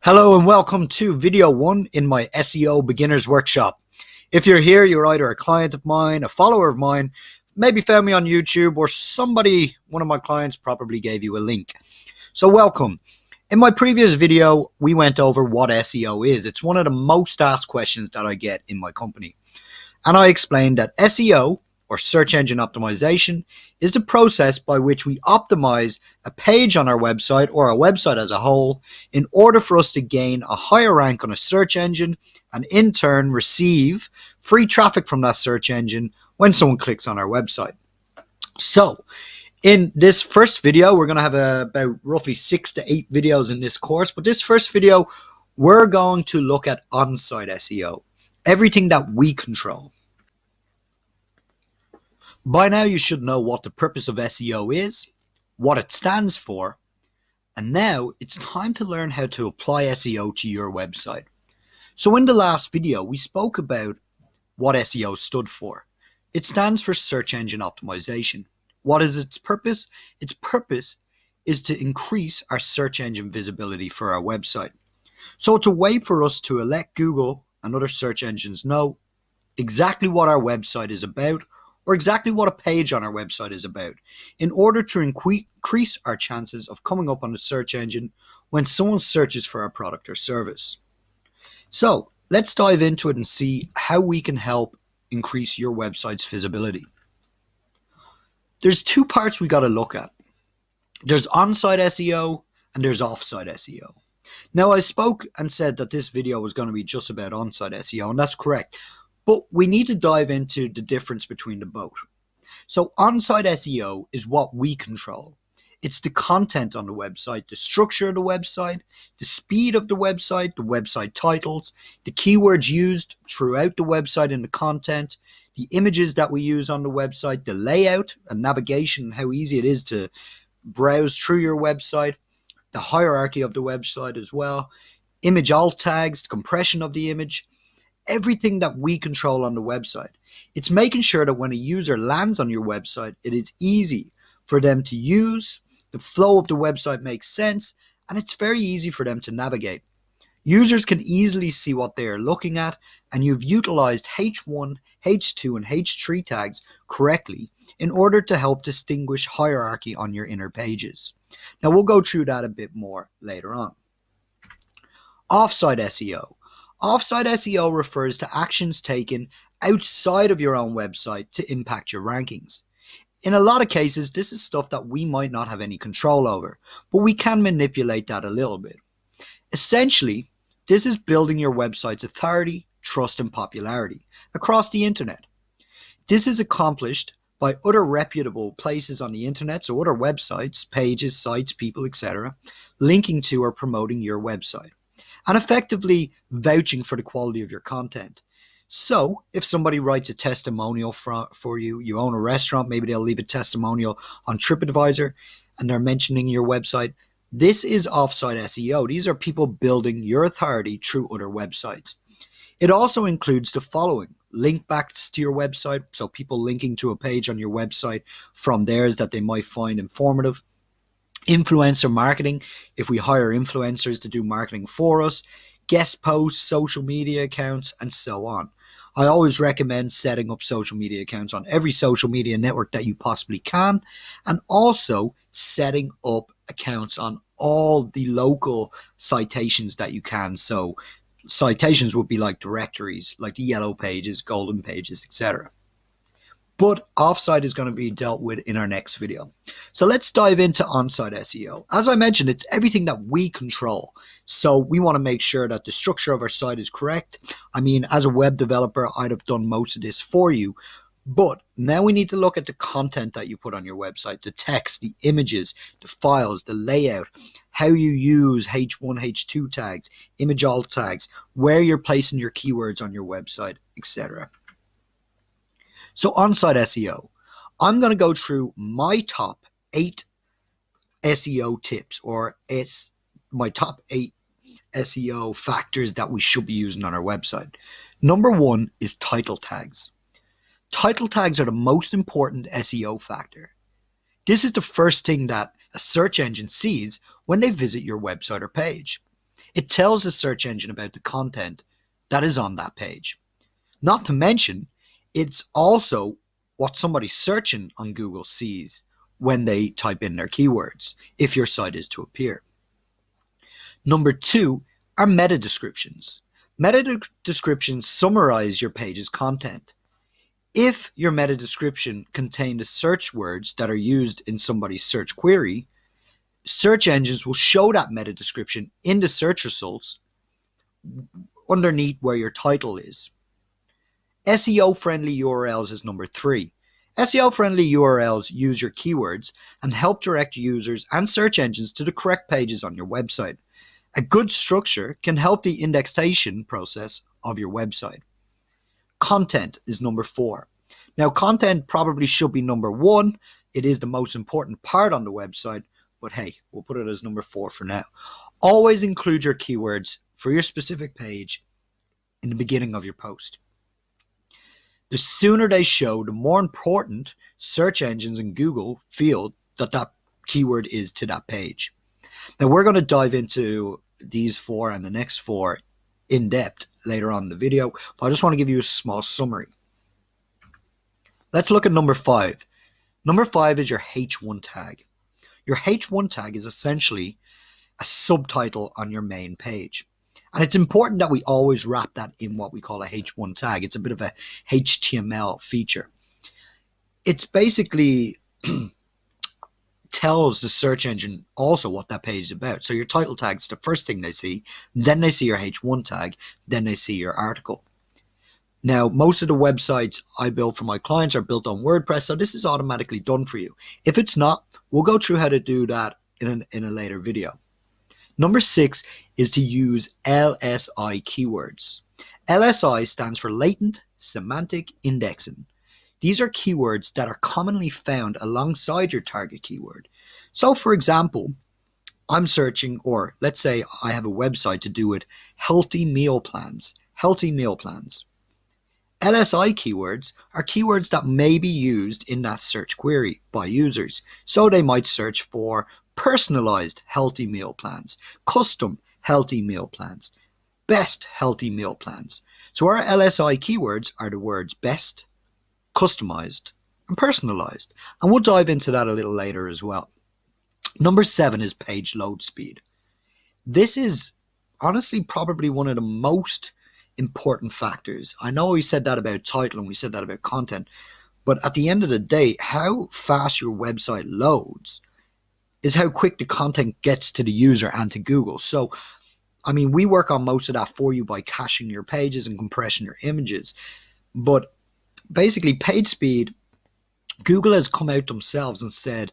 Hello and welcome to video 1 in my SEO Beginners Workshop. If you're here, you're either a client of mine, a follower of mine, maybe found me on YouTube, or one of my clients probably gave you a link. So welcome. In my previous video, we went over what SEO is. It's one of the most asked questions that I get in my company. And I explained that SEO, or search engine optimization, is the process by which we optimize a page on our website or our website as a whole in order for us to gain a higher rank on a search engine and in turn receive free traffic from that search engine when someone clicks on our website. So in this first video, we're going to have about roughly 6 to 8 videos in this course, but this first video we're going to look at on-site SEO, everything that we control. By now you should know what the purpose of SEO is, what it stands for, and now it's time to learn how to apply SEO to your website. So in the last video we spoke about what SEO stood for. It stands for search engine optimization. What is its purpose? Its purpose is to increase our search engine visibility for our website. So it's a way for us to let Google and other search engines know exactly what our website is about, or exactly what a page on our website is about, in order to increase our chances of coming up on the search engine when someone searches for our product or service. So let's dive into it and see how we can help increase your website's visibility. There's 2 parts we got to look at. There's on-site SEO and there's off-site SEO. Now I spoke and said that this video was going to be just about on-site SEO, and that's correct. But we need to dive into the difference between the both. So on-site SEO is what we control. It's the content on the website, the structure of the website, the speed of the website titles, the keywords used throughout the website in the content, the images that we use on the website, the layout and navigation, how easy it is to browse through your website, the hierarchy of the website as well, image alt tags, compression of the image, everything that we control on the website. It's making sure that when a user lands on your website, it is easy for them to use, the flow of the website makes sense, and it's very easy for them to navigate. Users can easily see what they are looking at, and you've utilized H1, H2, and H3 tags correctly in order to help distinguish hierarchy on your inner pages. Now we'll go through that a bit more later on. Off-site SEO. Off-site SEO refers to actions taken outside of your own website to impact your rankings. In a lot of cases, this is stuff that we might not have any control over, but we can manipulate that a little bit. Essentially, this is building your website's authority, trust, and popularity across the internet. This is accomplished by other reputable places on the internet, so other websites, pages, sites, people, etc., linking to or promoting your website, and effectively vouching for the quality of your content. So if somebody writes a testimonial for you, you own a restaurant, maybe they'll leave a testimonial on TripAdvisor and they're mentioning your website. This is off-site SEO. These are people building your authority through other websites. It also includes the following: link backs to your website, so people linking to a page on your website from theirs that they might find informative. Influencer marketing, if we hire influencers to do marketing for us, guest posts, social media accounts, and so on. I always recommend setting up social media accounts on every social media network that you possibly can, and also setting up accounts on all the local citations that you can. So citations would be like directories, like the yellow pages, golden pages, etc. But offsite is going to be dealt with in our next video. So let's dive into on-site SEO. As I mentioned, it's everything that we control. So we want to make sure that the structure of our site is correct. I mean, as a web developer, I'd have done most of this for you. But now we need to look at the content that you put on your website, the text, the images, the files, the layout, how you use H1, H2 tags, image alt tags, where you're placing your keywords on your website, etc. So on-site SEO, I'm going to go through my top 8 SEO tips, or my top 8 SEO factors that we should be using on our website. Number 1 is title tags. Title tags are the most important SEO factor. This is the first thing that a search engine sees when they visit your website or page. It tells the search engine about the content that is on that page. Not to mention, it's also what somebody searching on Google sees when they type in their keywords, if your site is to appear. Number 2 are meta descriptions. Meta descriptions summarize your page's content. If your meta description contained the search words that are used in somebody's search query, search engines will show that meta description in the search results underneath where your title is. SEO-friendly URLs is number 3. SEO-friendly URLs use your keywords and help direct users and search engines to the correct pages on your website. A good structure can help the indexation process of your website. Content is number 4. Now, content probably should be number 1. It is the most important part on the website, but hey, we'll put it as number 4 for now. Always include your keywords for your specific page in the beginning of your post. The sooner they show, the more important search engines in Google feel that that keyword is to that page. Now, we're going to dive into these 4 and the next 4 in depth later on in the video, but I just want to give you a small summary. Let's look at number 5. Number 5 is your H1 tag. Your H1 tag is essentially a subtitle on your main page. And it's important that we always wrap that in what we call a H1 tag. It's a bit of a HTML feature. It's basically tells the search engine also what that page is about. So your title tag is the first thing they see, then they see your H1 tag, then they see your article. Now, most of the websites I build for my clients are built on WordPress, so this is automatically done for you. If it's not, we'll go through how to do that in a later video. Number 6 is to use LSI keywords. LSI stands for Latent Semantic Indexing. These are keywords that are commonly found alongside your target keyword. So, for example, I'm searching, or let's say I have a website to do with healthy meal plans. Healthy meal plans. LSI keywords are keywords that may be used in that search query by users. So they might search for personalized healthy meal plans, custom healthy meal plans, best healthy meal plans. So our LSI keywords are the words best, customized, and personalized. And we'll dive into that a little later as well. Number 7 is page load speed. This is honestly probably one of the most important factors. I know we said that about title and we said that about content, but at the end of the day, how fast your website loads is how quick the content gets to the user and to Google. So, I mean, we work on most of that for you by caching your pages and compressing your images. But basically, page speed, Google has come out themselves and said,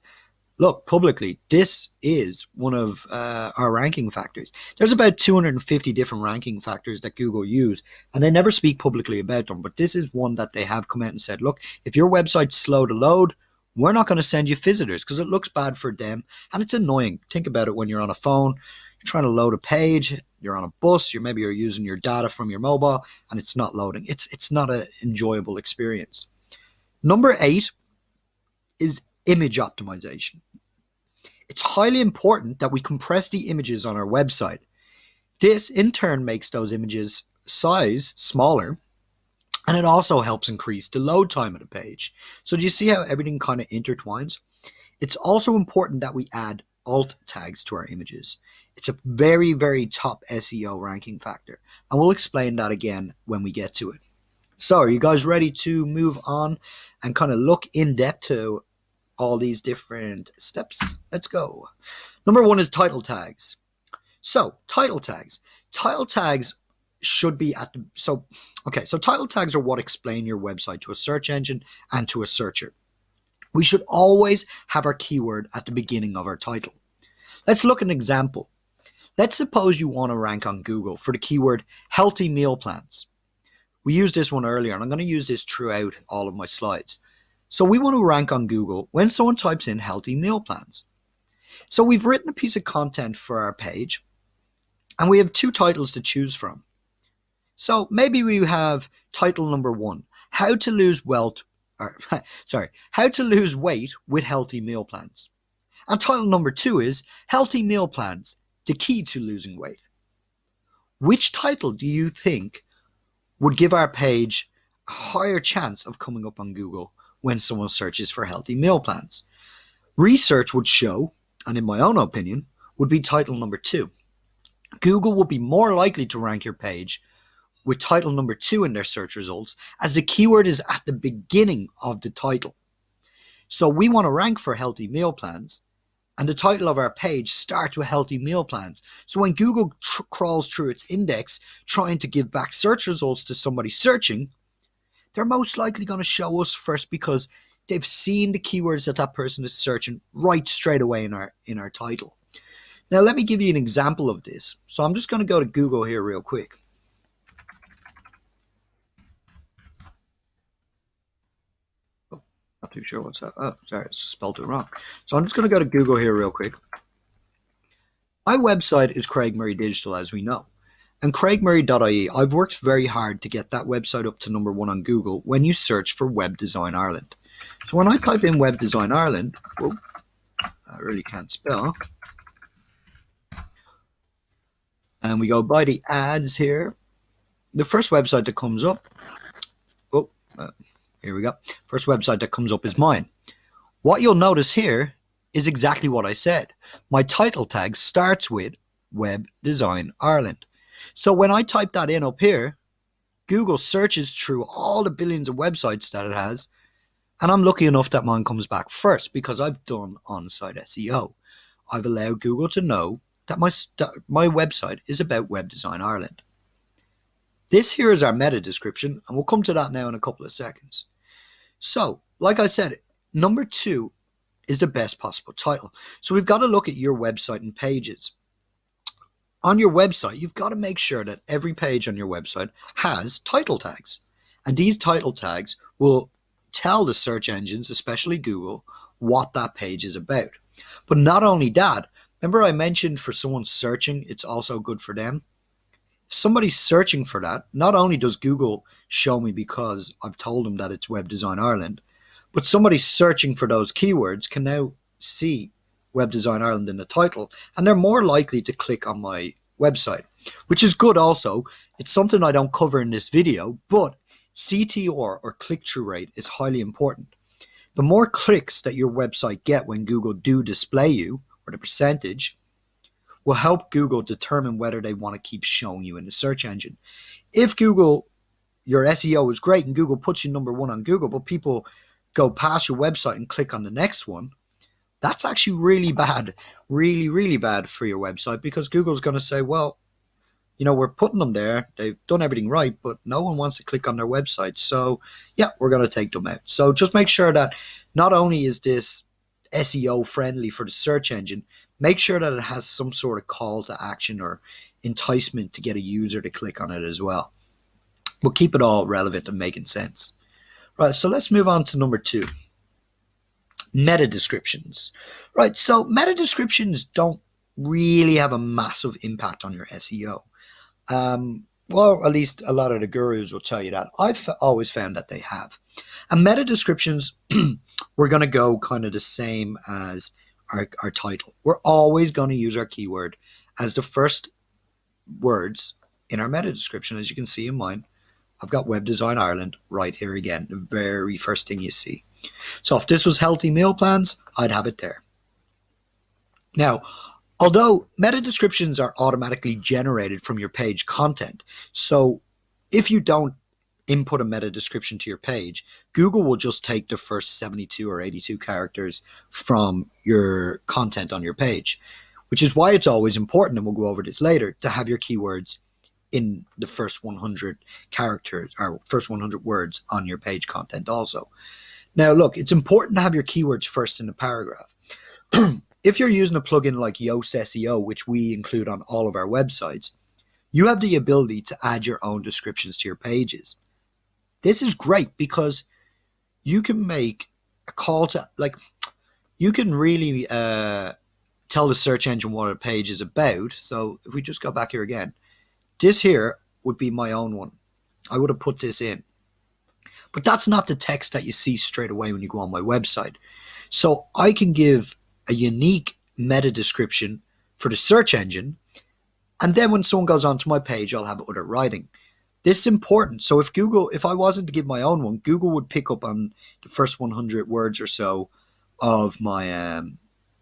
look, publicly, this is one of our ranking factors. There's about 250 different ranking factors that Google use, and they never speak publicly about them. But this is one that they have come out and said, look, if your website's slow to load, we're not going to send you visitors because it looks bad for them and it's annoying. Think about it when you're on a phone, you're trying to load a page, you're on a bus, maybe you're using your data from your mobile and it's not loading. It's not an enjoyable experience. Number 8 is image optimization. It's highly important that we compress the images on our website. This in turn makes those images size smaller, and it also helps increase the load time of the page. So do you see how everything kind of intertwines? It's also important that we add alt tags to our images. It's a very, very top SEO ranking factor, and we'll explain that again when we get to it. So are you guys ready to move on and kind of look in depth to all these different steps? Let's go. Number 1 is title tags. So title tags. Title tags should be at the, so title tags are what explain your website to a search engine and to a searcher. We should always have our keyword at the beginning of our title. Let's look at an example. Let's suppose you want to rank on Google for the keyword healthy meal plans. We used this one earlier, and I'm going to use this throughout all of my slides. So we want to rank on Google when someone types in healthy meal plans. So we've written a piece of content for our page, and we have 2 titles to choose from. So maybe we have title number 1, how to lose weight with healthy meal plans. And title number 2 is healthy meal plans, the key to losing weight. Which title do you think would give our page a higher chance of coming up on Google when someone searches for healthy meal plans? Research would show, and in my own opinion, would be title number 2. Google will be more likely to rank your page with title number 2 in their search results, as the keyword is at the beginning of the title. So we want to rank for healthy meal plans, and the title of our page starts with healthy meal plans. So when Google crawls through its index trying to give back search results to somebody searching, they're most likely going to show us first because they've seen the keywords that that person is searching right straight away in our title. Now let me give you an example of this. So I'm just going to go to Google here real quick. Not too sure what's that. Oh, sorry, I spelled it wrong. So I'm just going to go to Google here real quick. My website is Craig Murray Digital, as we know. And craigmurray.ie, I've worked very hard to get that website up to number 1 on Google when you search for Web Design Ireland. So when I type in Web Design Ireland, whoa, I really can't spell. And we go by the ads here. The first website that comes up, here we go. First website that comes up is mine. What you'll notice here is exactly what I said. My title tag starts with Web Design Ireland. So when I type that in up here, Google searches through all the billions of websites that it has, and I'm lucky enough that mine comes back first because I've done on-site SEO. I've allowed Google to know that my website is about Web Design Ireland. This here is our meta description, and we'll come to that now in a couple of seconds. So, like I said, number 2 is the best possible title. So we've got to look at your website and pages. On your website, you've got to make sure that every page on your website has title tags. And these title tags will tell the search engines, especially Google, what that page is about. But not only that, remember I mentioned for someone searching, it's also good for them. If somebody's searching for that, not only does Google show me because I've told them that it's Web Design Ireland, but somebody searching for those keywords can now see Web Design Ireland in the title, and they're more likely to click on my website, which is good also. It's something I don't cover in this video, but CTR, or click-through rate, is highly important. The more clicks that your website get when Google do display you, or the percentage, will help Google determine whether they want to keep showing you in the search engine. If Google, your SEO is great and Google puts you number 1 on Google, but people go past your website and click on the next one, that's actually really bad, really, really bad for your website, because Google's going to say, well, you know, we're putting them there. They've done everything right, but no one wants to click on their website. So yeah, we're going to take them out. So just make sure that not only is this SEO friendly for the search engine, make sure that it has some sort of call to action or enticement to get a user to click on it as well. We'll keep it all relevant and making sense. Right, so let's move on to number 2. Meta descriptions. Right, so meta descriptions don't really have a massive impact on your SEO. Well, at least a lot of the gurus will tell you that. I've always found that they have. And meta descriptions, we're going to go kind of the same as our title. We're always going to use our keyword as the first words in our meta description. As you can see in mine, I've got Web Design Ireland right here again, the very first thing you see. So if this was healthy meal plans, I'd have it there. Now, although meta descriptions are automatically generated from your page content, so if you don't input a meta description to your page, Google will just take the first 72 or 82 characters from your content on your page, which is why it's always important, and we'll go over this later, to have your keywords in the first 100 characters or first 100 words on your page content also. Now, look, it's important to have your keywords first in the paragraph. If you're using a plugin like Yoast SEO, which we include on all of our websites, you have the ability to add your own descriptions to your pages. This is great because you can make a call to, like, you can really tell the search engine what a page is about. So if we just go back here again, this here would be my own one. I would have put this in. But that's not the text that you see straight away when you go on my website. So I can give a unique meta description for the search engine, And then when someone goes onto my page, I'll have other writing. This is important. So if I wasn't to give my own one, Google would pick up on the first 100 words or so of my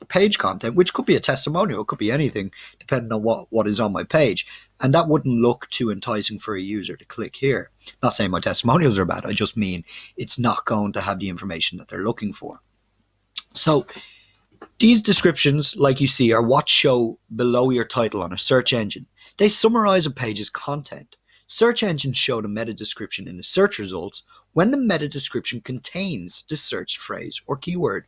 page content, which could be a testimonial, it could be anything, depending on what is on my page. And that wouldn't look too enticing for a user to click here. Not saying my testimonials are bad, I just mean it's not going to have the information that they're looking for. So these descriptions, like you see, are what show below your title on a search engine. They summarize a page's content. Search engines show the meta description in the search results when the meta description contains the search phrase or keyword.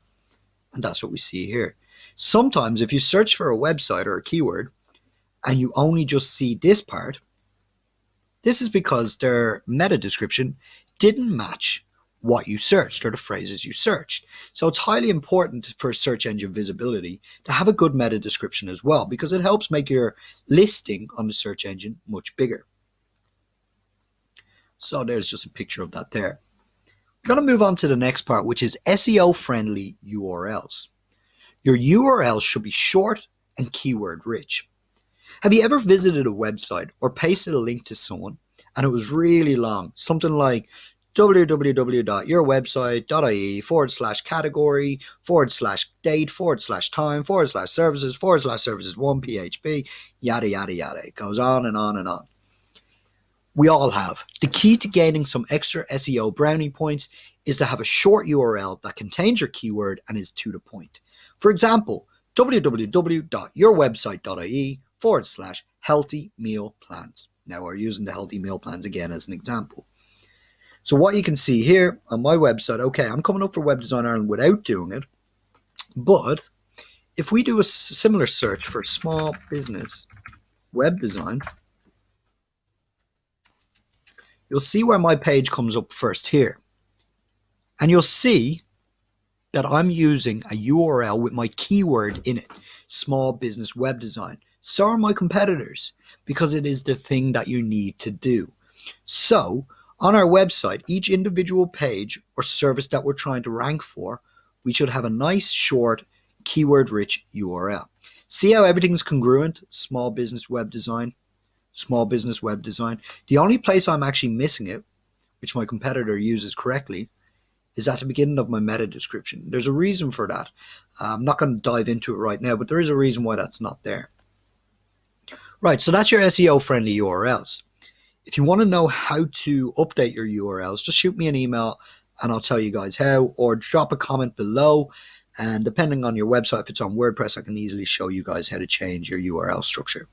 And that's what we see here. Sometimes if you search for a website or a keyword and you only just see this part, this is because their meta description didn't match what you searched or the phrases you searched. So it's highly important for search engine visibility to have a good meta description as well, because it helps make your listing on the search engine much bigger. So there's just a picture of that there. We're going to move on to the next part, which is SEO friendly URLs. Your URLs should be short and keyword rich. Have you ever visited a website or pasted a link to someone and it was really long, something like www.yourwebsite.ie/category/date/time/services/services1 php, yada, yada, yada. It goes on and on and on. We all have. The key to gaining some extra SEO brownie points is to have a short URL that contains your keyword and is to the point. For example, www.yourwebsite.ie/healthy meal plans. Now we're using the healthy meal plans again as an example. So what you can see here on my website, okay, I'm coming up for Web Design Ireland without doing it, but if we do a similar search for small business web design, you'll see where my page comes up first here. And you'll see that I'm using a URL with my keyword in it, small business web design. So are my competitors, because it is the thing that you need to do. So on our website, each individual page or service that we're trying to rank for, we should have a nice, short, keyword-rich URL. See how everything's congruent? Small business web design, small business web design. The only place I'm actually missing it, which my competitor uses correctly, is at the beginning of my meta description. There's a reason for that. I'm not going to dive into it right now, but there is a reason why that's not there. Right, so that's your SEO-friendly URLs. If you want to know how to update your URLs, just shoot me an email and I'll tell you guys how, or drop a comment below. And depending on your website, if it's on WordPress, I can easily show you guys how to change your URL structure.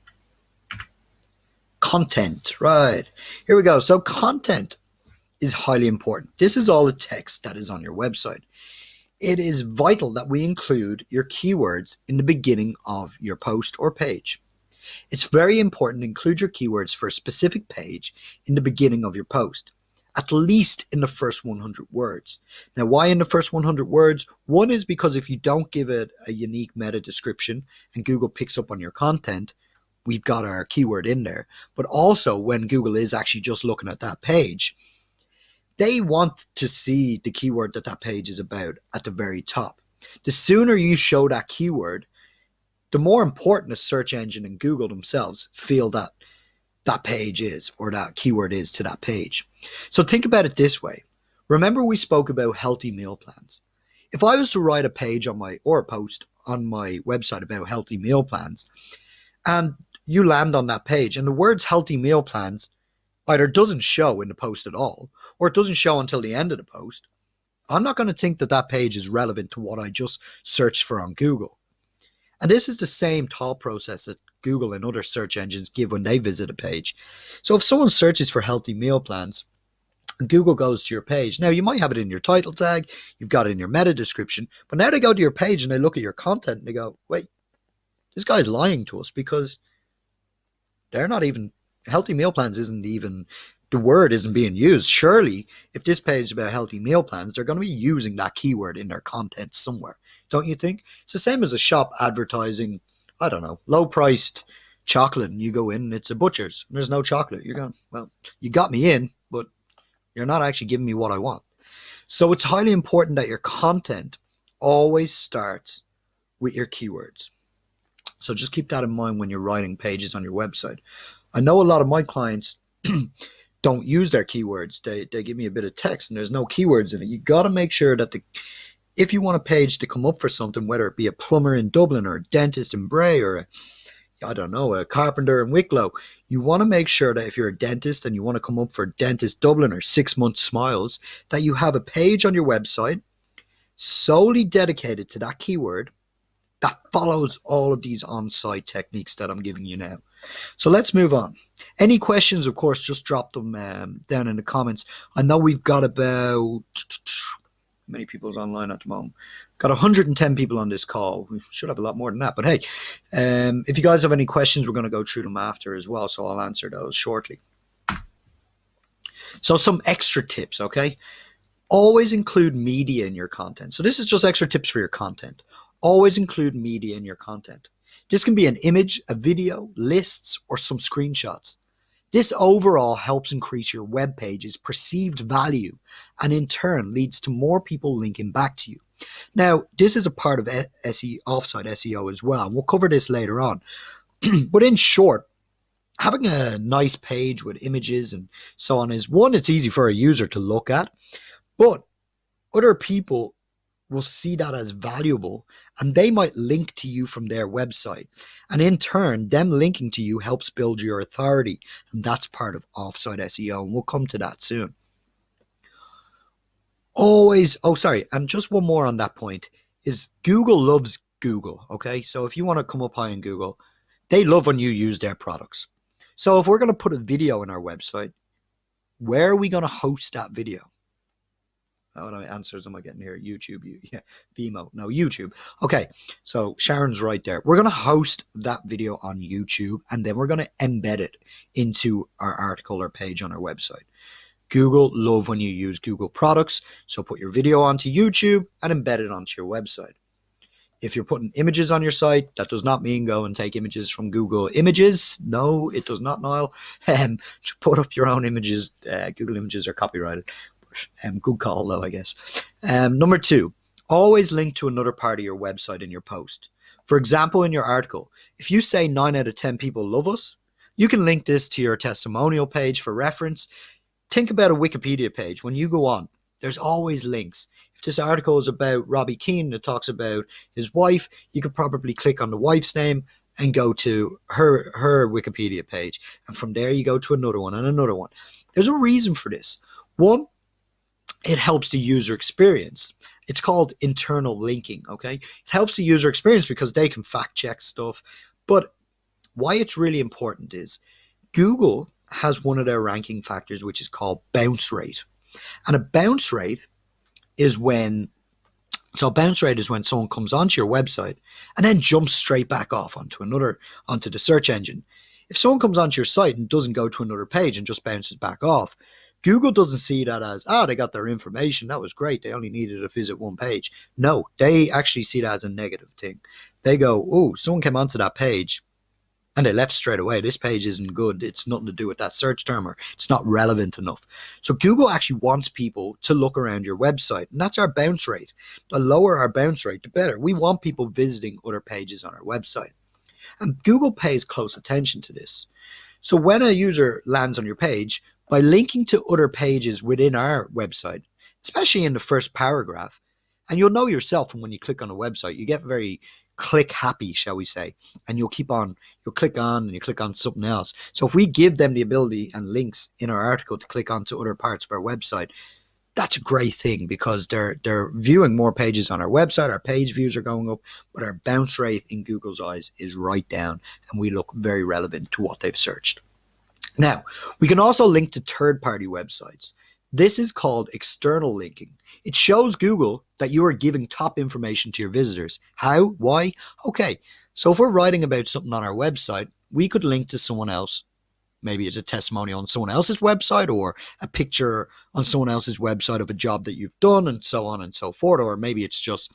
Content, right. Here we go. So content is highly important. This is all the text that is on your website. It is vital that we include your keywords in the beginning of your post or page. It's very important to include your keywords for a specific page in the beginning of your post, at least in the first 100 words. Now, why in the first 100 words? One is because if you don't give it a unique meta description and Google picks up on your content, we've got our keyword in there. But also when Google is actually just looking at that page, they want to see the keyword that page is about at the very top. The sooner you show that keyword, the more important a search engine and Google themselves feel that that page is, or that keyword is to that page. So think about it this way. Remember we spoke about healthy meal plans. If I was to write a page on or a post on my website about healthy meal plans, and you land on that page and the words healthy meal plans either doesn't show in the post at all, or it doesn't show until the end of the post, I'm not going to think that that page is relevant to what I just searched for on Google. And this is the same thought process that Google and other search engines give when they visit a page. So if someone searches for healthy meal plans, and Google goes to your page, now you might have it in your title tag, you've got it in your meta description, but now they go to your page and they look at your content and they go, wait, this guy's lying to us, because they're not even, healthy meal plans isn't even, the word isn't being used. Surely, if this page is about healthy meal plans, they're going to be using that keyword in their content somewhere. Don't you think? It's the same as a shop advertising, I don't know, low-priced chocolate, and you go in and it's a butcher's and there's no chocolate. You're going, well, you got me in, but you're not actually giving me what I want. So it's highly important that your content always starts with your keywords. So just keep that in mind when you're writing pages on your website. I know a lot of my clients don't use their keywords. They give me a bit of text and there's no keywords in it. You got to make sure that if you want a page to come up for something, whether it be a plumber in Dublin or a dentist in Bray or a carpenter in Wicklow, you want to make sure that if you're a dentist and you want to come up for Dentist Dublin or 6 month smiles, that you have a page on your website solely dedicated to that keyword that follows all of these on-site techniques that I'm giving you now. So let's move on. Any questions, of course, just drop them down in the comments. I know we've got about, many people's online at the moment. Got 110 people on this call. We should have a lot more than that. But hey, if you guys have any questions, we're going to go through them after as well. So I'll answer those shortly. So some extra tips, okay? Always include media in your content. So this is just extra tips for your content. Always include media in your content. This can be an image, a video, lists, or some screenshots. This overall helps increase your web page's perceived value and in turn leads to more people linking back to you. Now, this is a part of offsite SEO as well, and we'll cover this later on. But in short, having a nice page with images and so on is one, it's easy for a user to look at, but other people will see that as valuable and they might link to you from their website. And in turn, them linking to you helps build your authority. And that's part of offsite SEO. And we'll come to that soon. And just one more on that point is Google loves Google. Okay. So if you want to come up high in Google, they love when you use their products. So if we're going to put a video in our website, where are we going to host that video? What answers am I getting here? YouTube, Vimeo, no, YouTube. Okay, so Sharon's right there. We're going to host that video on YouTube and then we're going to embed it into our article or page on our website. Google love when you use Google products, so put your video onto YouTube and embed it onto your website. If you're putting images on your site, that does not mean go and take images from Google Images. No, it does not, Niall. Put up your own images. Google Images are copyrighted. Good call though, I guess. Number 2, always link to another part of your website in your post. For example, in your article, if you say 9 out of 10 people love us, you can link this to your testimonial page for reference. Think about a Wikipedia page. When you go on, there's always links. If this article is about Robbie Keane that talks about his wife, you could probably click on the wife's name and go to her Wikipedia page. And from there, you go to another one and another one. There's a reason for this. One, it helps the user experience. It's called internal linking, okay? It helps the user experience because they can fact check stuff. But why it's really important is Google has one of their ranking factors, which is called bounce rate. And a bounce rate is when someone comes onto your website and then jumps straight back off onto the search engine. If someone comes onto your site and doesn't go to another page and just bounces back off, Google doesn't see that as, they got their information. That was great. They only needed to visit one page. No, they actually see that as a negative thing. They go, someone came onto that page and they left straight away. This page isn't good. It's nothing to do with that search term or it's not relevant enough. So Google actually wants people to look around your website. And that's our bounce rate. The lower our bounce rate, the better. We want people visiting other pages on our website. And Google pays close attention to this. So when a user lands on your page, by linking to other pages within our website, especially in the first paragraph, and you'll know yourself when you click on a website, you get very click happy, shall we say, and you'll click on and you click on something else. So if we give them the ability and links in our article to click onto other parts of our website, that's a great thing because they're viewing more pages on our website. Our page views are going up, but our bounce rate in Google's eyes is right down and we look very relevant to what they've searched. Now, we can also link to third-party websites. This is called external linking. It shows Google that you are giving top information to your visitors. How? Why? Okay, so if we're writing about something on our website, we could link to someone else. Maybe it's a testimonial on someone else's website or a picture on someone else's website of a job that you've done and so on and so forth. Or maybe it's just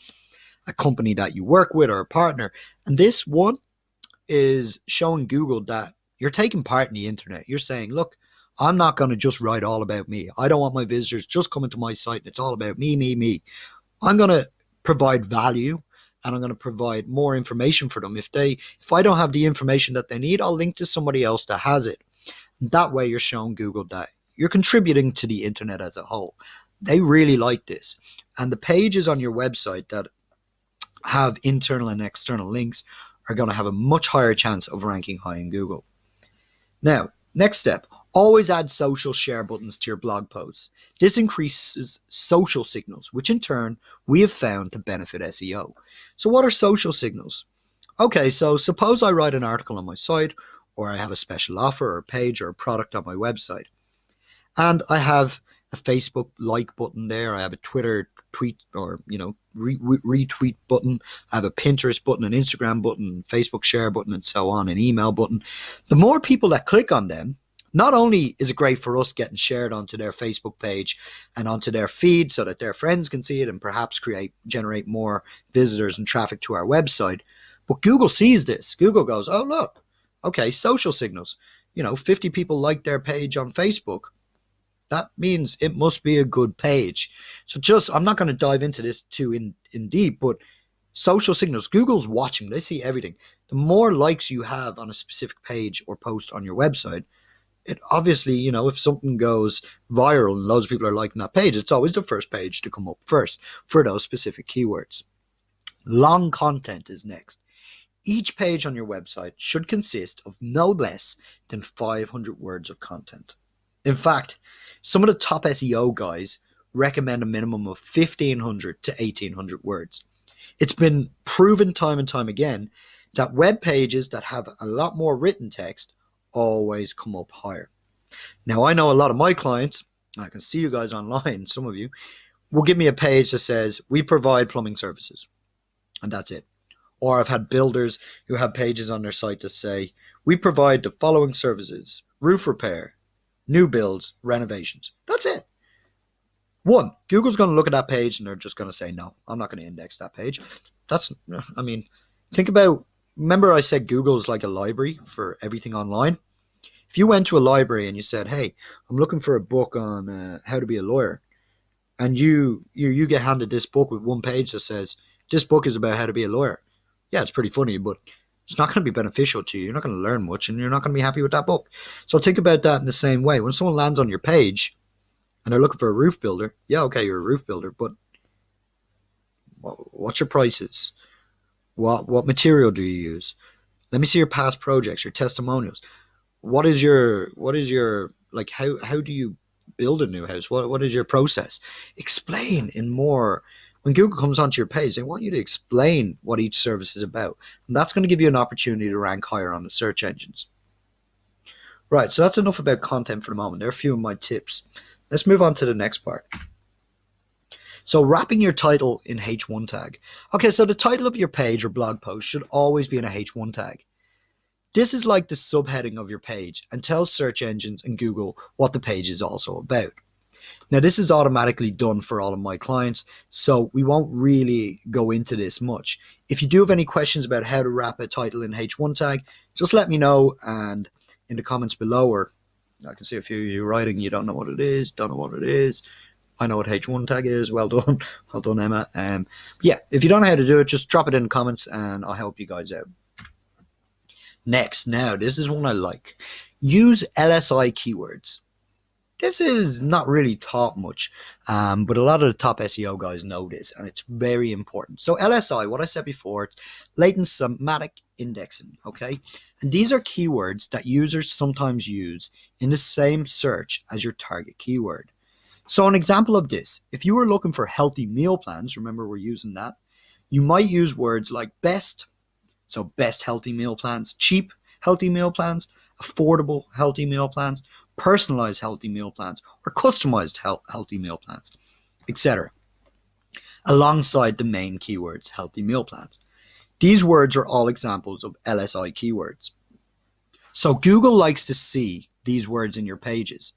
a company that you work with or a partner. And this one is showing Google that you're taking part in the internet. You're saying, look, I'm not going to just write all about me. I don't want my visitors just coming to my site and it's all about me. I'm going to provide value and I'm going to provide more information for them. If I don't have the information that they need, I'll link to somebody else that has it. That way you're showing Google that you're contributing to the internet as a whole. They really like this. And the pages on your website that have internal and external links are going to have a much higher chance of ranking high in Google. Now, next step, always add social share buttons to your blog posts. This increases social signals, which in turn we have found to benefit SEO. So what are social signals? Okay, so suppose I write an article on my site, or I have a special offer or a page or a product on my website, and I have a Facebook like button there. I have a Twitter tweet or retweet button. I have a Pinterest button, an Instagram button, Facebook share button, and so on, an email button. The more people that click on them, not only is it great for us getting shared onto their Facebook page and onto their feed so that their friends can see it and perhaps generate more visitors and traffic to our website, but Google sees this. Google goes, oh, look, okay, social signals. 50 people like their page on Facebook. That means it must be a good page. So I'm not going to dive into this too in deep, but social signals, Google's watching. They see everything. The more likes you have on a specific page or post on your website, it obviously, if something goes viral and loads of people are liking that page, it's always the first page to come up first for those specific keywords. Long content is next. Each page on your website should consist of no less than 500 words of content. In fact, some of the top SEO guys recommend a minimum of 1,500 to 1,800 words. It's been proven time and time again that web pages that have a lot more written text always come up higher. Now, I know a lot of my clients, I can see you guys online, some of you, will give me a page that says, we provide plumbing services, and that's it. Or I've had builders who have pages on their site that say, we provide the following services: roof repair, new builds, renovations. That's it. One, Google's going to look at that page and they're just going to say, no, I'm not going to index that page. Think about, remember I said Google's like a library for everything online? If you went to a library and you said, hey, I'm looking for a book on how to be a lawyer, and you get handed this book with one page that says, this book is about how to be a lawyer. Yeah, it's pretty funny, but it's not going to be beneficial to you. You're not going to learn much, and you're not going to be happy with that book. So think about that in the same way. When someone lands on your page and they're looking for a roof builder, yeah, okay, you're a roof builder, but what's your prices? What material do you use? Let me see your past projects, your testimonials. What is your like? How do you build a new house? What is your process? Explain in more. When Google comes onto your page, they want you to explain what each service is about. And that's going to give you an opportunity to rank higher on the search engines. Right, so that's enough about content for the moment. There are a few of my tips. Let's move on to the next part. So wrapping your title in H1 tag. Okay, so the title of your page or blog post should always be in a H1 tag. This is like the subheading of your page and tells search engines and Google what the page is also about. Now, this is automatically done for all of my clients, so we won't really go into this much. If you do have any questions about how to wrap a title in H1 tag, just let me know, and in the comments below, or I can see a few of you writing, you don't know what it is, I know what H1 tag is. Well done. Well done, Emma. Yeah, if you don't know how to do it, just drop it in the comments and I'll help you guys out. Next, now, this is one I like. Use LSI keywords. This is not really taught much, but a lot of the top SEO guys know this, and it's very important. So LSI, what I said before, it's latent semantic indexing, okay? And these are keywords that users sometimes use in the same search as your target keyword. So an example of this, if you were looking for healthy meal plans, remember we're using that, you might use words like best, so best healthy meal plans, cheap healthy meal plans, affordable healthy meal plans, personalized healthy meal plans, or customized healthy meal plans, etc., alongside the main keywords healthy meal plans. These words are all examples of LSI keywords. So Google likes to see these words in your pages.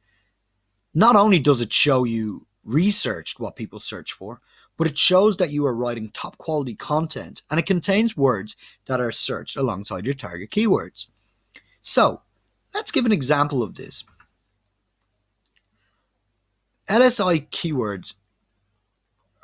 Not only does it show you researched what people search for, but it shows that you are writing top quality content, and it contains words that are searched alongside your target keywords. So let's give an example of this. LSI keywords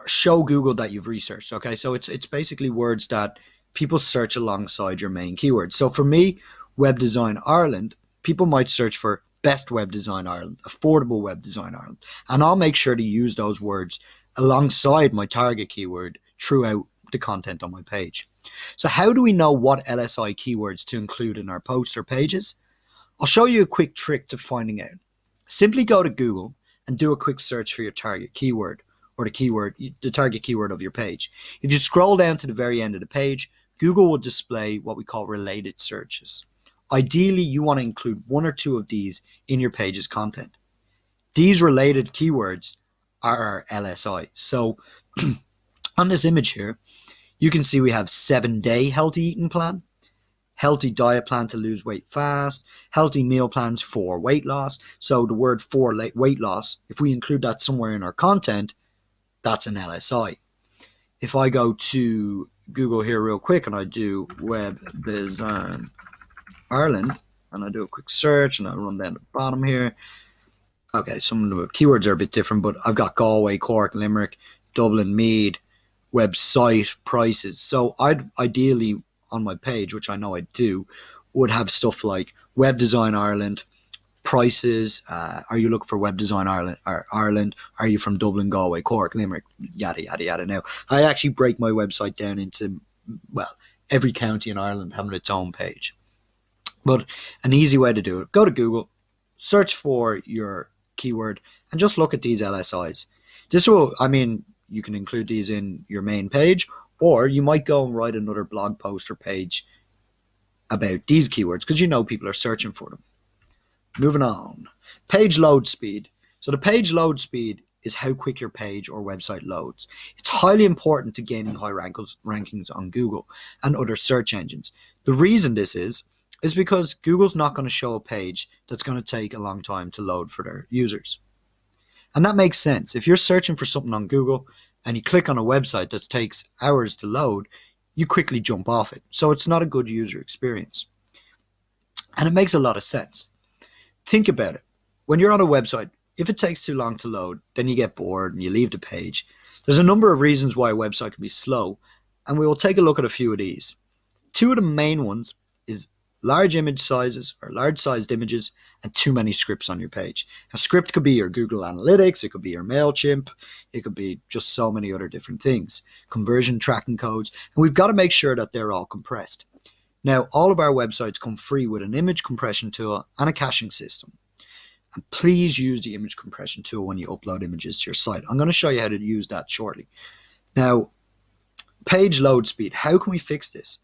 show Google that you've researched. Okay, so it's basically words that people search alongside your main keywords. So for me, web design Ireland, people might search for best web design Ireland, affordable web design Ireland, and I'll make sure to use those words alongside my target keyword throughout the content on my page. So how do we know what LSI keywords to include in our posts or pages? I'll show you a quick trick to finding out. Simply go to Google and do a quick search for your target keyword, or the target keyword of your page. If you scroll down to the very end of the page, Google will display what we call related searches. Ideally, you want to include one or two of these in your page's content. These related keywords are our LSI. So on this image here, you can see we have 7-day healthy eating plan, healthy diet plan to lose weight fast, healthy meal plans for weight loss. So the word for weight loss, if we include that somewhere in our content, that's an LSI. If I go to Google here real quick and I do web design Ireland and I do a quick search and I run down the bottom here. Okay, some of the keywords are a bit different, but I've got Galway, Cork, Limerick, Dublin, Meath, website, prices. So I'd ideally on my page, which I know I do, would have stuff like web design Ireland, prices, are you looking for web design Ireland, are you from Dublin, Galway, Cork, Limerick, yada yada yada. Now I actually break my website down into, well, every county in Ireland having its own page. But an easy way to do it, go to Google, search for your keyword and just look at these LSIs. This will, I mean, you can include these in your main page, or you might go and write another blog post or page about these keywords because you know people are searching for them. Moving on. Page load speed. So the page load speed is how quick your page or website loads. It's highly important to gaining high rankings on Google and other search engines. The reason this is because Google's not going to show a page that's going to take a long time to load for their users. And that makes sense. If you're searching for something on Google and you click on a website that takes hours to load, you quickly jump off it. So it's not a good user experience. And it makes a lot of sense. Think about it. When you're on a website, if it takes too long to load, then you get bored and you leave the page. There's a number of reasons why a website can be slow, and we will take a look at a few of these. Two of the main ones is large image sizes or large sized images and too many scripts on your page. A script could be your Google Analytics, it could be your MailChimp, it could be just so many other different things. Conversion tracking codes, and we've got to make sure that they're all compressed. Now, all of our websites come free with an image compression tool and a caching system. And please use the image compression tool when you upload images to your site. I'm going to show you how to use that shortly. Now, page load speed. How can we fix this?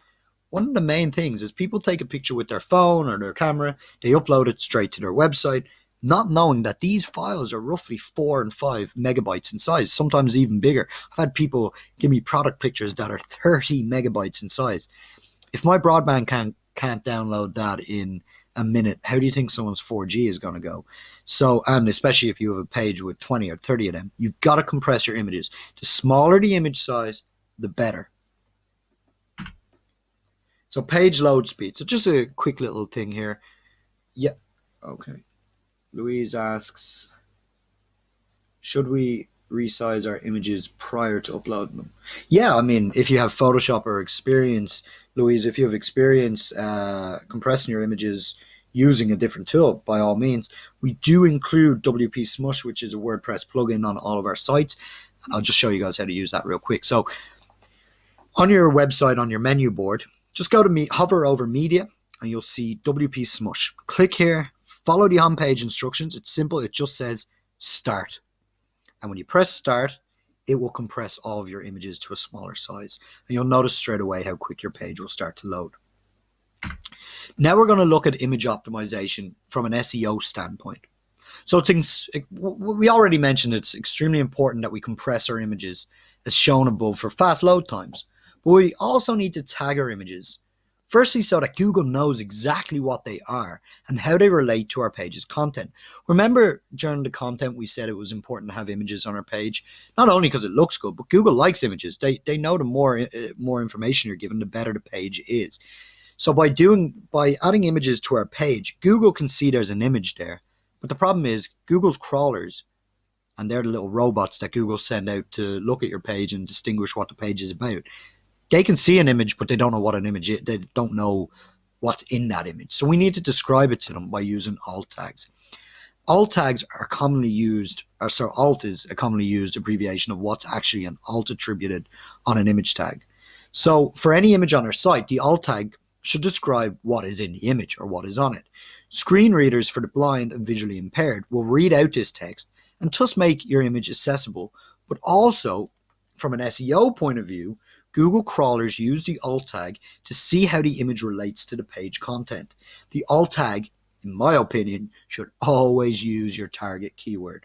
One of the main things is people take a picture with their phone or their camera, they upload it straight to their website, not knowing that these files are roughly 4 and 5 megabytes in size, sometimes even bigger. I've had people give me product pictures that are 30 megabytes in size. If my broadband can't download that in a minute, how do you think someone's 4G is going to go? So, and especially if you have a page with 20 or 30 of them, you've got to compress your images. The smaller the image size, the better. So page load speed. So just a quick little thing here. Yeah. Okay. Louise asks, should we resize our images prior to uploading them? Yeah, I mean, if you have Photoshop or experience, Louise, if you have experience compressing your images using a different tool, by all means. We do include WP Smush, which is a WordPress plugin on all of our sites. And I'll just show you guys how to use that real quick. So on your website, on your menu board, just go to hover over media and you'll see WP Smush. Click here, follow the on-page instructions. It's simple. It just says start. And when you press start, it will compress all of your images to a smaller size. And you'll notice straight away how quick your page will start to load. Now we're going to look at image optimization from an SEO standpoint. So we already mentioned it's extremely important that we compress our images as shown above for fast load times. But we also need to tag our images. Firstly, so that Google knows exactly what they are and how they relate to our page's content. Remember, during the content, we said it was important to have images on our page, not only because it looks good, but Google likes images. They know the more information you're given, the better the page is. So by adding images to our page, Google can see there's an image there. But the problem is Google's crawlers and they're the little robots that Google send out to look at your page and distinguish what the page is about. They can see an image, but they don't know what an image is. They don't know what's in that image. So we need to describe it to them by using alt tags. Alt tags are commonly used, alt is a commonly used abbreviation of what's actually an alt attributed on an image tag. So for any image on our site, the alt tag should describe what is in the image or what is on it. Screen readers for the blind and visually impaired will read out this text and thus make your image accessible. But also, from an SEO point of view, Google crawlers use the alt tag to see how the image relates to the page content. The alt tag, in my opinion, should always use your target keyword.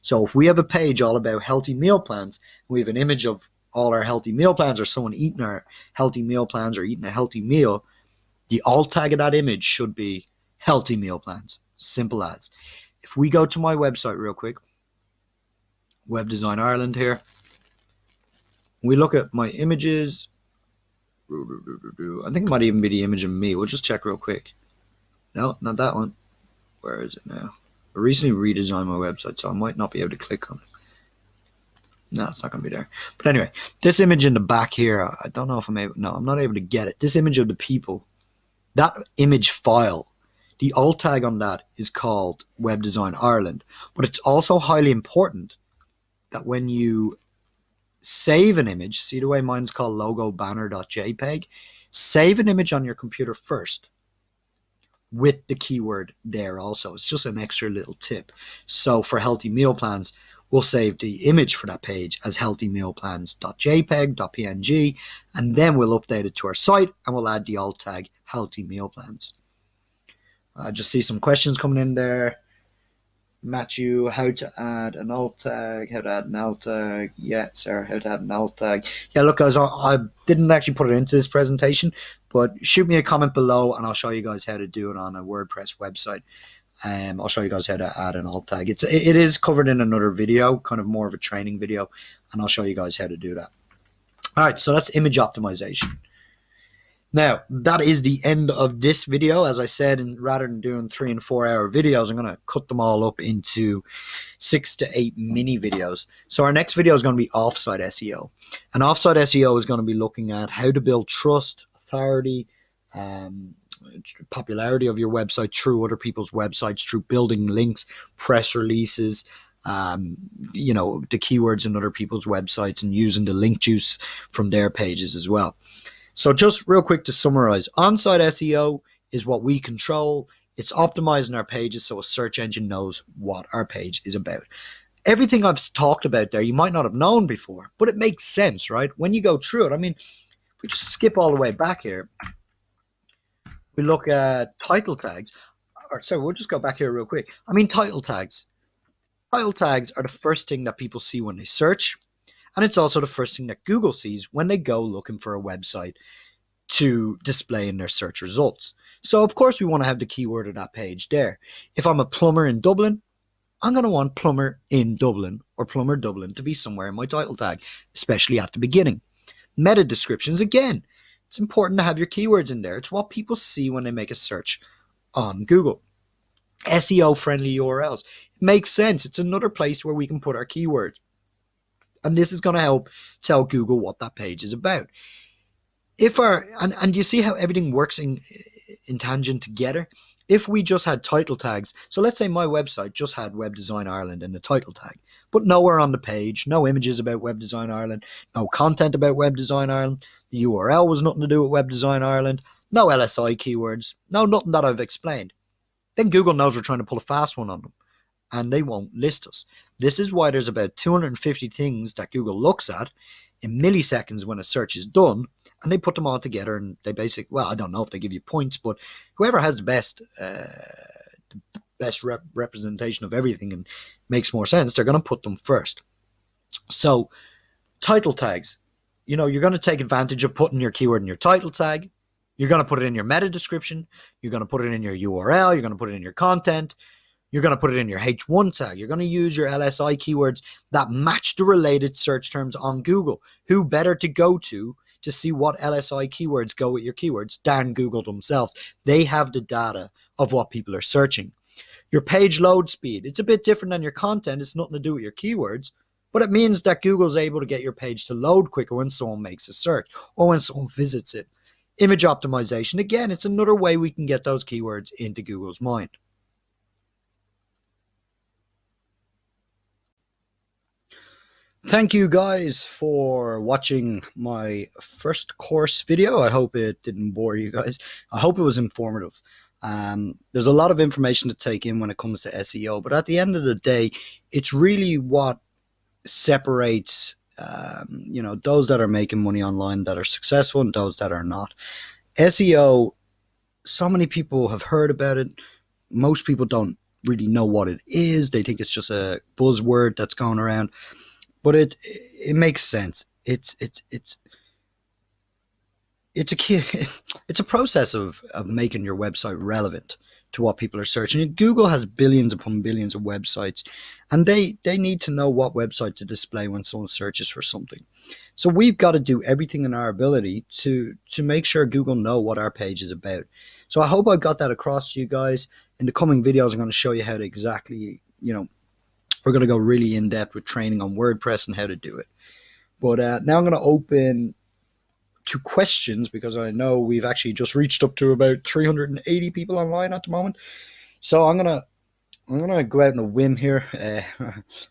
So if we have a page all about healthy meal plans, we have an image of all our healthy meal plans or someone eating our healthy meal plans or eating a healthy meal, the alt tag of that image should be healthy meal plans. Simple as. If we go to my website real quick, Web Design Ireland here, we look at my images. I think it might even be the image of me. We'll just check real quick. No, not that one. Where is it now? I recently redesigned my website, so I might not be able to click on it. No, it's not going to be there. But anyway, this image in the back here, I don't know if I'm able. No, I'm not able to get it. This image of the people, that image file, the alt tag on that is called Web Design Ireland. But it's also highly important that when you save an image, see the way mine's called logo banner.jpg, save an image on your computer first with the keyword there also. It's just an extra little tip. So for healthy meal plans, we'll save the image for that page as healthymealplans.jpg.png, and then we'll update it to our site and we'll add the alt tag healthy meal plans. I just see some questions coming in there. Matthew, how to add an alt tag, how to add an alt tag. Yeah, Sarah, how to add an alt tag. Yeah, look, guys, I didn't actually put it into this presentation, but shoot me a comment below and I'll show you guys how to do it on a WordPress website. I'll show you guys how to add an alt tag. It is covered in another video, kind of more of a training video, and I'll show you guys how to do that. All right, so that's image optimization. Now, that is the end of this video. As I said, and rather than doing 3 and 4 hour videos, I'm going to cut them all up into 6 to 8 mini videos. So our next video is going to be offsite SEO. And offsite SEO is going to be looking at how to build trust, authority, popularity of your website through other people's websites, through building links, press releases, the keywords in other people's websites, and using the link juice from their pages as well. So just real quick to summarize, on-site SEO is what we control. It's optimizing our pages so a search engine knows what our page is about. Everything I've talked about there, you might not have known before, but it makes sense, right? When you go through it, I mean, if we just skip all the way back here, we look at title tags. So we'll just go back here real quick. I mean, title tags. Title tags are the first thing that people see when they search. And it's also the first thing that Google sees when they go looking for a website to display in their search results. So, of course, we want to have the keyword of that page there. If I'm a plumber in Dublin, I'm going to want plumber in Dublin or plumber Dublin to be somewhere in my title tag, especially at the beginning. Meta descriptions, again, it's important to have your keywords in there. It's what people see when they make a search on Google. SEO-friendly URLs. It makes sense. It's another place where we can put our keywords. And this is going to help tell Google what that page is about. And you see how everything works in tangent together? If we just had title tags, so let's say my website just had Web Design Ireland in the title tag, but nowhere on the page, no images about Web Design Ireland, no content about Web Design Ireland, the URL was nothing to do with Web Design Ireland, no LSI keywords, no nothing that I've explained. Then Google knows we're trying to pull a fast one on them, and they won't list us. This is why there's about 250 things that Google looks at in milliseconds when a search is done, and they put them all together, and they basically, I don't know if they give you points, but whoever has the best representation of everything and makes more sense, they're going to put them first. So title tags, you're going to take advantage of putting your keyword in your title tag. You're going to put it in your meta description. You're going to put it in your URL. You're going to put it in your content. You're going to put it in your H1 tag. You're going to use your LSI keywords that match the related search terms on Google. Who better to go to see what LSI keywords go with your keywords than Google themselves? They have the data of what people are searching. Your page load speed, it's a bit different than your content. It's nothing to do with your keywords, but it means that Google's able to get your page to load quicker when someone makes a search or when someone visits it. Image optimization, again, it's another way we can get those keywords into Google's mind. Thank you guys for watching my first course video. I hope it didn't bore you guys. I hope it was informative. There's a lot of information to take in when it comes to SEO, but at the end of the day, it's really what separates those that are making money online, that are successful, and those that are not. SEO, so many people have heard about it. Most people don't really know what it is. They think it's just a buzzword that's going around. But it makes sense. It's a key. It's a process of making your website relevant to what people are searching. Google has billions upon billions of websites, and they need to know what website to display when someone searches for something. So we've got to do everything in our ability to make sure Google know what our page is about. So I hope I got that across to you guys. In the coming videos, I'm going to show you how to exactly, we're going to go really in depth with training on WordPress and how to do it. But now I'm going to open to questions, because I know we've actually just reached up to about 380 people online at the moment. So I'm gonna go out on a whim here.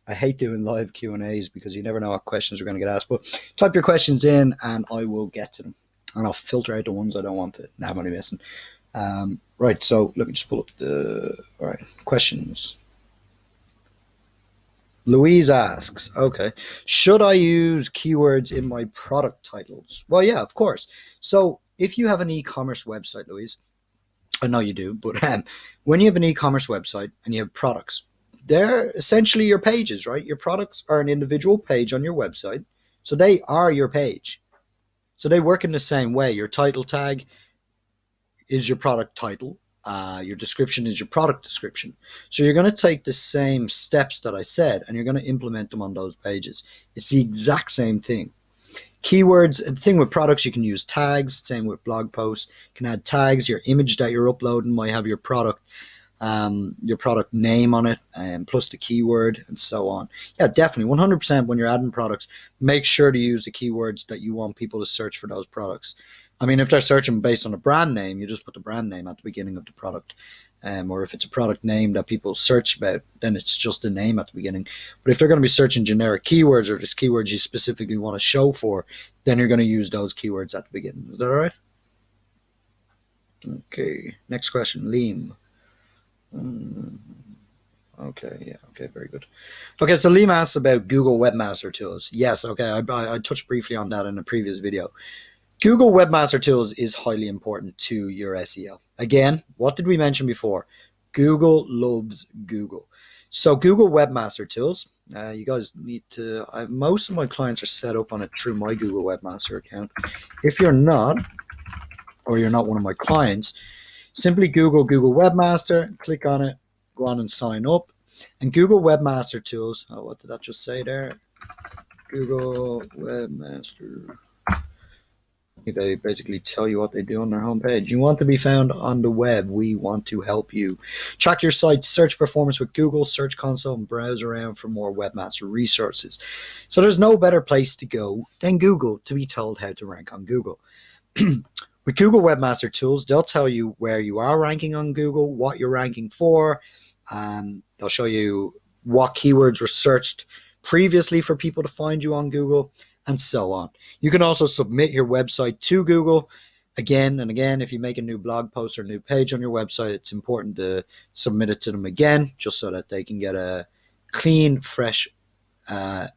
I hate doing live Q&As because you never know what questions are going to get asked. But type your questions in and I will get to them, and I'll filter out the ones I don't want to have any missing. Right. So let me just pull up the questions. Louise asks, okay, should I use keywords in my product titles? Well, yeah, of course. So if you have an e-commerce website, Louise, I know you do, but when you have an e-commerce website and you have products, they're essentially your pages, right? Your products are an individual page on your website, so they are your page. So they work in the same way. Your title tag is your product title. Your description is your product description. So you're going to take the same steps that I said and you're going to implement them on those pages. It's the exact same thing. Keywords, the thing with products, you can use tags. Same with blog posts. You can add tags. Your image that you're uploading might have your product name on it, and plus the keyword and so on. Yeah, definitely 100% when you're adding products, make sure to use the keywords that you want people to search for those products. I mean, if they're searching based on a brand name, you just put the brand name at the beginning of the product. Or if it's a product name that people search about, then it's just the name at the beginning. But if they're going to be searching generic keywords or just keywords you specifically want to show for, then you're going to use those keywords at the beginning. Is that all right? Okay, next question, Liam. Okay, yeah, okay, very good. Okay, so Liam asks about Google Webmaster Tools. Yes, okay, I touched briefly on that in a previous video. Google Webmaster Tools is highly important to your SEO. Again, what did we mention before? Google loves Google. So Google Webmaster Tools, you guys need to, most of my clients are set up on it through my Google Webmaster account. If you're not, or you're not one of my clients, simply Google Webmaster, click on it, go on and sign up. And Google Webmaster Tools, oh, what did that just say there? Google Webmaster. They basically tell you what they do on their homepage. You want to be found on the web. We want to help you. Track your site's search performance with Google Search Console and browse around for more webmaster resources. So there's no better place to go than Google to be told how to rank on Google. With Google Webmaster Tools, they'll tell you where you are ranking on Google, what you're ranking for, and they'll show you what keywords were searched previously for people to find you on Google, and so on. You can also submit your website to Google again and again. If you make a new blog post or a new page on your website, it's important to submit it to them again, just so that they can get a clean, fresh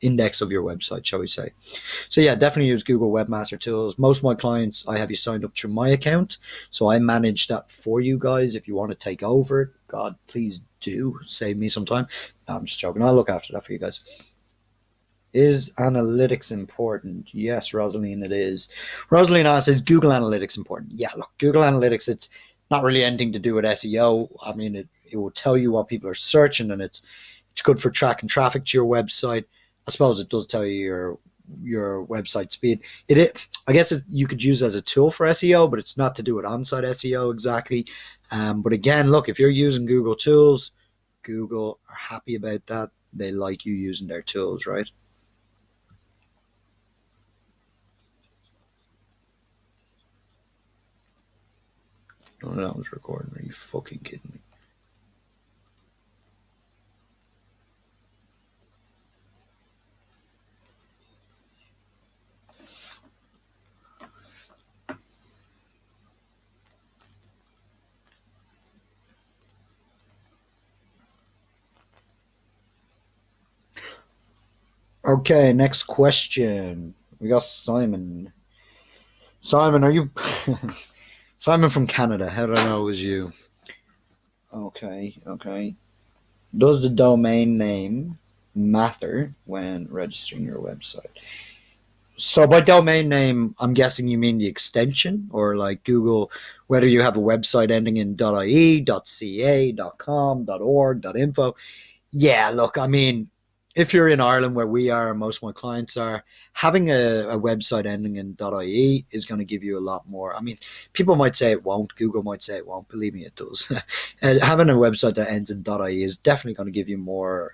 index of your website, shall we say. So yeah, definitely use Google Webmaster Tools. Most of my clients, I have you signed up through my account, so I manage that for you guys. If you want to take over, God, please do save me some time. No, I'm just joking. I'll look after that for you guys. Is analytics important? Yes, Rosaline, it is. Rosaline asks, is Google Analytics important? Yeah, look, Google Analytics, it's not really anything to do with SEO. I mean, it will tell you what people are searching, and it's good for tracking traffic to your website. I suppose it does tell you your website speed. I guess you could use it as a tool for SEO, but it's not to do with on-site SEO exactly. But again, look, if you're using Google tools, Google are happy about that. They like you using their tools, right? Oh, that was recording. Are you fucking kidding me? Okay, next question. We got Simon. Simon, are you Simon from Canada? How did I know it was you? Okay, okay. Does the domain name matter when registering your website? So by domain name, I'm guessing you mean the extension, or like Google, whether you have a website ending in .ie, .ca, .com, .org, .info. Yeah, look, I mean, if you're in Ireland where we are, and most of my clients are, having a website ending in .ie is going to give you a lot more. I mean, people might say it won't, Google might say it won't. Believe me, it does. Having a website that ends in .ie is definitely going to give you more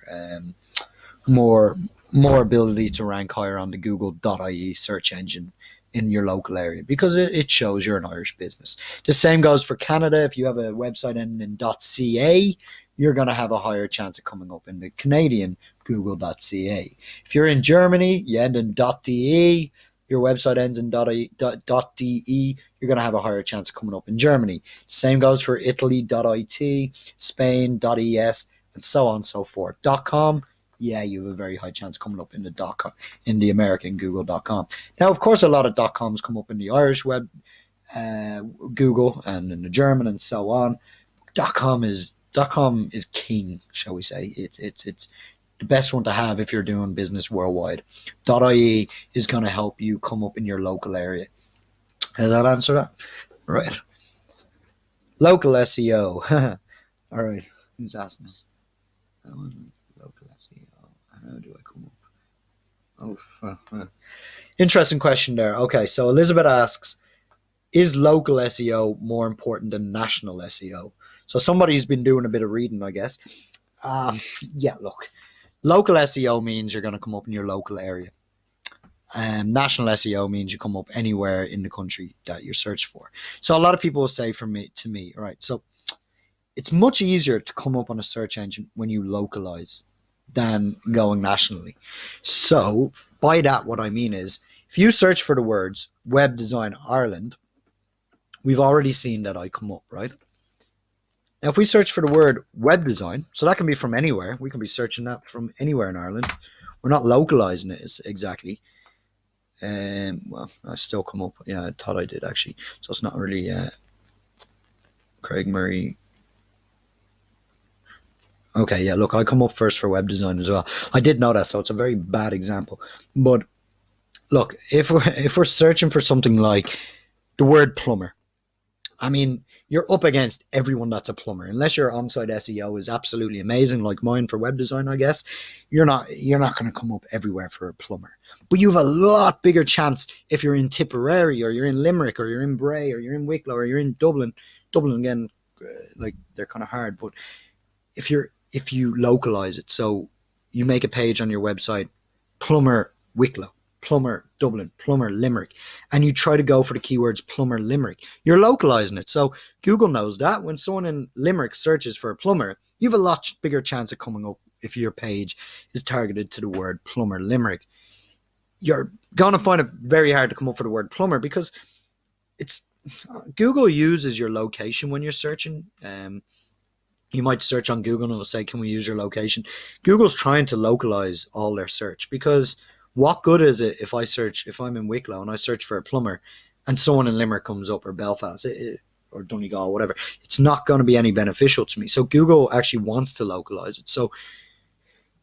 more ability to rank higher on the Google.ie search engine in your local area because it shows you're an Irish business. The same goes for Canada. If you have a website ending in .ca, you're going to have a higher chance of coming up in the Canadian Google.ca. If you're in Germany, you end in .de, your website ends in .de, you're going to have a higher chance of coming up in Germany. Same goes for Italy.it, Spain.es, and so on and so forth. .com, yeah, you have a very high chance coming up in the .com, in the American Google.com. Now, of course, a lot of .coms come up in the Irish web Google and in the German and so on. .com is king, shall we say? It's the best one to have if you're doing business worldwide. .ie is going to help you come up in your local area. Does that answer that? Right. Local SEO. All right. Who's asking this? Local SEO. How do I come up? Interesting question there. Okay, so Elizabeth asks, is local SEO more important than national SEO? So somebody's been doing a bit of reading, I guess. Yeah, look, local SEO means you're going to come up in your local area. National SEO means you come up anywhere in the country that you're searching for. So a lot of people will say to me, all right, so it's much easier to come up on a search engine when you localize than going nationally. So by that, what I mean is, if you search for the words web design Ireland, we've already seen that I come up, right? Now, if we search for the word web design, so that can be from anywhere. We can be searching that from anywhere in Ireland. We're not localizing it exactly. Well, I still come up. Yeah, I thought I did actually. So it's not really Craig Murray. Okay, yeah, look, I come up first for web design as well. I did know that, so it's a very bad example. But look, if we're searching for something like the word plumber, I mean, you're up against everyone that's a plumber. Unless your on-site SEO is absolutely amazing, like mine for web design, I guess, you're not going to come up everywhere for a plumber. But you have a lot bigger chance if you're in Tipperary or you're in Limerick or you're in Bray or you're in Wicklow or you're in Dublin. Dublin again, like they're kind of hard, but if you localize it, so you make a page on your website, plumber Wicklow, plumber Dublin, plumber Limerick, and you try to go for the keywords plumber Limerick, you're localizing it. So Google knows that when someone in Limerick searches for a plumber, you have a lot bigger chance of coming up if your page is targeted to the word plumber Limerick. You're going to find it very hard to come up for the word plumber because it's Google uses your location when you're searching. You might search on Google and it'll say, can we use your location? Google's trying to localize all their search because what good is it if I'm in Wicklow and I search for a plumber and someone in Limerick comes up or Belfast or Donegal, whatever, it's not going to be any beneficial to me. So Google actually wants to localize it. So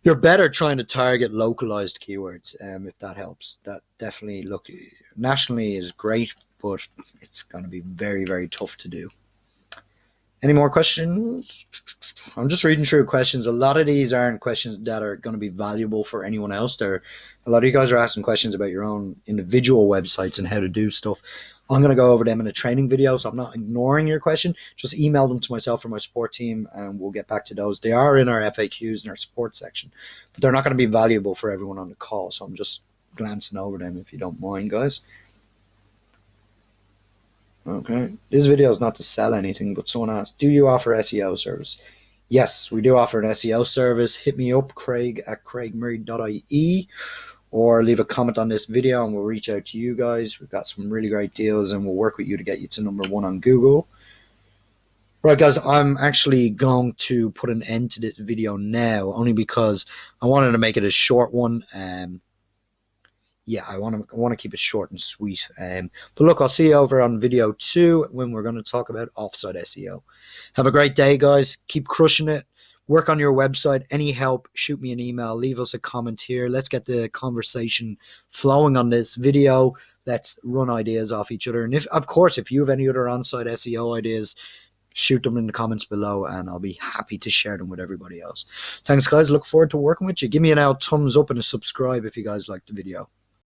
you're better trying to target localized keywords, if that helps. That definitely, look, nationally is great, but it's going to be very, very tough to do. Any more questions? I'm just reading through questions. A lot of these aren't questions that are going to be valuable for anyone else. A lot of you guys are asking questions about your own individual websites and how to do stuff. I'm going to go over them in a training video, so I'm not ignoring your question. Just email them to myself or my support team, and we'll get back to those. They are in our FAQs in our support section, but they're not going to be valuable for everyone on the call, so I'm just glancing over them if you don't mind, guys. Okay, this video is not to sell anything, but someone asked, do you offer SEO service? Yes, we do offer an SEO service. Hit me up, craig@craigmurray.ie, or leave a comment on this video and we'll reach out to you guys. We've got some really great deals and we'll work with you to get you to #1 on Google. Right, guys, I'm actually going to put an end to this video now, only because I wanted to make it a short one. Yeah, I want to keep it short and sweet. But look, I'll see you over on video 2 when we're going to talk about offsite SEO. Have a great day, guys. Keep crushing it. Work on your website. Any help, shoot me an email. Leave us a comment here. Let's get the conversation flowing on this video. Let's run ideas off each other. And of course, if you have any other onsite SEO ideas, shoot them in the comments below and I'll be happy to share them with everybody else. Thanks, guys. Look forward to working with you. Give me an thumbs up and a subscribe if you guys liked the video.